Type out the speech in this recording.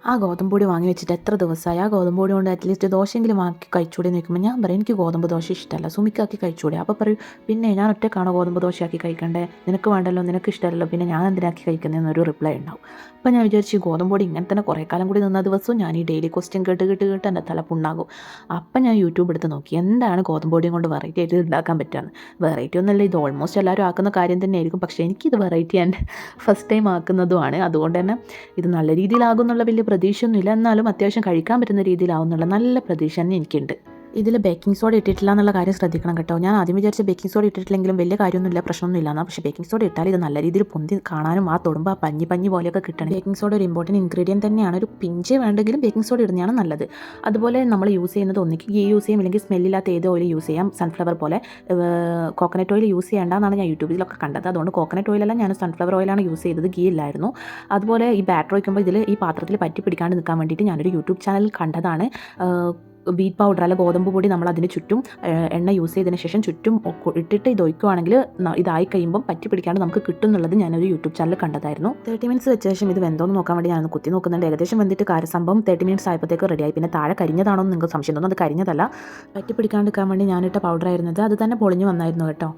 ആ ഗോതമ്പ് പൊടി വാങ്ങി വെച്ചിട്ട് എത്ര ദിവസമായി? ആ ഗോതമ്പ് പൊടി കൊണ്ട് അറ്റ്ലീസ്റ്റ് ദോശയെങ്കിലും ആക്കി കഴിച്ചുകൂടി നിൽക്കുമ്പോൾ ഞാൻ പറയും എനിക്ക് ഗോതമ്പ് ദോശ ഇഷ്ടമല്ല, സുമിക്കാക്കി കഴിച്ചുകൂടി. അപ്പോൾ പറയും പിന്നെ ഞാൻ ഒറ്റക്കാണോ ഗോതമ്പ് ദോശയാക്കി കഴിക്കണ്ടേ, നിനക്ക് വേണ്ടല്ലോ, നിനക്ക് ഇഷ്ടമല്ലോ, പിന്നെ ഞാൻ എന്തിനാക്കി കഴിക്കുന്നതെന്നൊരു റിപ്ലൈ ഉണ്ടാവും. അപ്പോൾ ഞാൻ വിചാരിച്ചു ഗോതമ്പ് പൊടി ഇങ്ങനെ തന്നെ കുറേ കാലം കൂടി നിന്ന ദിവസവും ഞാൻ ഈ ഡെയിലി ക്വസ്റ്റ്യൻ കേട്ട് കേട്ട് കേട്ട് എൻ്റെ തല പുണ്ണാകും. അപ്പം ഞാൻ യൂട്യൂബ് എടുത്ത് നോക്കി എന്താണ് ഗോതമ്പ് പൊടിയും കൊണ്ട് വെറൈറ്റി ആയിട്ട് ഉണ്ടാക്കാൻ പറ്റുകയെന്ന്. വെറൈറ്റി ഒന്നുമല്ല, ഇത് ഓൾമോസ്റ്റ് എല്ലാവരും ആക്കുന്ന കാര്യം തന്നെയായിരിക്കും, പക്ഷേ എനിക്കിത് വെറൈറ്റി ആൻഡ് ഫസ്റ്റ് ടൈം ആക്കുന്നതുമാണ്. അതുകൊണ്ട് തന്നെ ഇത് നല്ല രീതിയിലാകും എന്നുള്ള വലിയ പ്രതീക്ഷയൊന്നുമില്ല, എന്നാലും അത്യാവശ്യം കഴിക്കാൻ പറ്റുന്ന രീതിയിലാവും എന്നുള്ള നല്ല പ്രതീക്ഷ തന്നെ എനിക്കുണ്ട്. ഇതിൽ ബേക്കിംഗ് സോഡ ഇട്ടിട്ടില്ല എന്നുള്ള കാര്യം ശ്രദ്ധിക്കണം കേട്ടോ. ഞാൻ ആദ്യം വിചാരിച്ച ബേക്കിംഗ് സോഡ ഇട്ടിട്ടില്ലെങ്കിലും വലിയ കാര്യമൊന്നുമില്ല, പ്രശ്നമൊന്നുമില്ല എന്നാൽ. പക്ഷേ ബേക്കിംഗ് സോഡ ഇട്ടാൽ ഇത് നല്ല രീതിയിൽ പൊന്തി കാണാനും ആ തൊടുമ്പോൾ ആ പഞ്ഞി പഞ്ഞി പോലെയൊക്കെ കിട്ടണം. ബേക്കിംഗ് സോഡ ഒരു ഇമ്പോർട്ടൻറ്റ് ഇൻഗ്രീഡിയൻറ്റ് തന്നെയാണ്. ഒരു പിഞ്ച് വേണ്ടെങ്കിലും ബേക്കിംഗ് സോഡ ഇടുന്നതാണ് നല്ലത്. അതുപോലെ നമ്മൾ യൂസ് ചെയ്യുന്നത് ഒന്നിക്ക് ഗീ യൂസ് ചെയ്യും, അല്ലെങ്കിൽ സ്മെല്ലില്ലാത്ത ഏത് ഓയിൽ യൂസ് ചെയ്യാം. സൺഫ്ലവർ പോലെ കോക്കനട്ട് ഓയിൽ യൂസ് ചെയ്യേണ്ടതെന്നാണ് ഞാൻ യൂട്യൂബിലൊക്കെ കണ്ടത്. അതുകൊണ്ട് കോക്കനട്ട് ഓയിലല്ല, ഞാൻ സൺഫ്ലവർ ഓയിലാണ് യൂസ് ചെയ്തത്, ഗീ ഇല്ലായിരുന്നു. അതുപോലെ ഈ ബാറ്റർ വയ്ക്കുമ്പോൾ ഇതിൽ ഈ പാത്രത്തിൽ പറ്റി പിടിക്കാണ്ട് നിൽക്കാൻ വേണ്ടിയിട്ട് ഞാനൊരു യൂട്യൂബ് ചാനലിൽ കണ്ടതാണ്. വീറ്റ് പൗഡർ അല്ല ഗോതമ്പ് പൊടി നമ്മൾ അതിന് ചുറ്റും എണ്ണ യൂസ് ചെയ്തതിന് ശേഷം ചുറ്റും ഇട്ടിട്ട് ഇത് ഒഴിക്കുകയാണെങ്കിൽ ഇതായി കഴിയുമ്പം പറ്റി പിടിക്കാണ്ട് നമുക്ക് കിട്ടും എന്നുള്ളത് ഞാനൊരു യൂട്യൂബ് ചാനൽ കണ്ടതായിരുന്നു. 30 മിനിറ്റ്സ് വെച്ച ശേഷം ഇത് വെന്തോന്ന് നോക്കാൻ വേണ്ടി ഞാനൊന്ന് കുത്തി നോക്കുന്നുണ്ട്. ഏകദേശം വെന്തിട്ട് സംഭവം 30 മിനിറ്റ്സ് ആയപ്പോഴത്തേക്ക് റെഡിയായി. പിന്നെ താഴെ കരിഞ്ഞതാണോ എന്ന് നിങ്ങൾക്ക് സംശയം തോന്നുന്നു, അത് കരിഞ്ഞതല്ല, പറ്റി പിടിക്കാണ്ട് നിൽക്കാൻ വേണ്ടി ഞാനിട്ട പൗഡർ ആയിരുന്നത്, അത് തന്നെ പൊളിഞ്ഞ് വന്നായിരുന്നു കേട്ടോ.